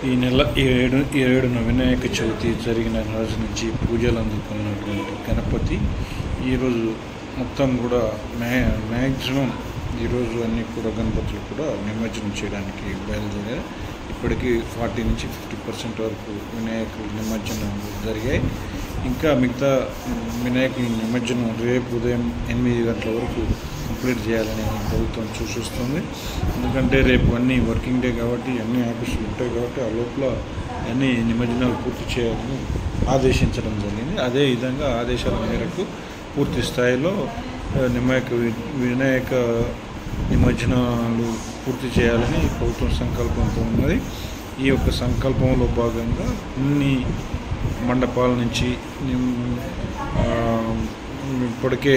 ఈ నెల 7న వినాయక చవితి జరిగిన రోజు నుంచి పూజలు అందుకున్నటువంటి గణపతి ఈరోజు మొత్తం కూడా మ్యాక్సిమం ఈరోజు అన్ని కూడా గణపతులు కూడా నిమజ్జనం చేయడానికి బయలుదేరారు. ఇప్పటికీ 40 నుంచి 50% వరకు వినాయకుల నిమజ్జనం జరిగాయి. ఇంకా మిగతా వినాయకుల నిమజ్జనం రేపు ఉదయం 8 గంటల వరకు కంప్లీట్ చేయాలని ప్రభుత్వం సూచిస్తుంది. ఎందుకంటే రేపు అన్ని వర్కింగ్ డే కాబట్టి అన్ని ఆఫీసులు ఉంటాయి కాబట్టి ఆ లోపల అన్ని నిమజ్జనాలు పూర్తి చేయాలని ఆదేశించడం జరిగింది. అదే విధంగా ఆదేశాల మేరకు పూర్తి స్థాయిలో వినాయక నిమజ్జనాలు పూర్తి చేయాలని ప్రభుత్వం సంకల్పంతో ఉన్నది. ఈ యొక్క సంకల్పంలో భాగంగా అన్ని మండపాల నుంచి ఇప్పటికే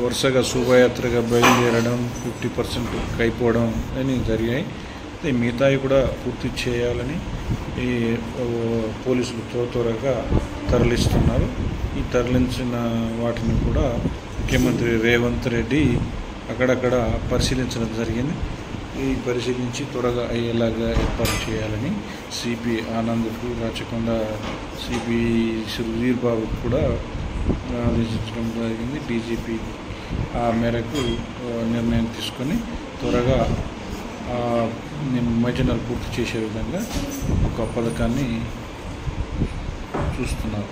వరుసగా శోభాయాత్రగా బయలుదేరడం 50% అయిపోవడం అని జరిగాయి. మిగతాయి కూడా పూర్తి చేయాలని ఈ పోలీసులు త్వరగా తరలిస్తున్నారు. ఈ తరలించిన వాటిని కూడా ముఖ్యమంత్రి రేవంత్ రెడ్డి అక్కడక్కడ పరిశీలించడం జరిగింది. ఈ పరిశీలించి త్వరగా అయ్యేలాగా ఏర్పాటు చేయాలని సిపి ఆనంద్కు, రాచకొండ సిపి సుధీర్ బాబుకు కూడా ఆదేశించడం జరిగింది. డీజీపీ ఆ మేరకు నిర్ణయం తీసుకొని త్వరగా నిమజ్జనాలు పూర్తి చేసే విధంగా ఒక పథకాన్ని చూస్తున్నారు.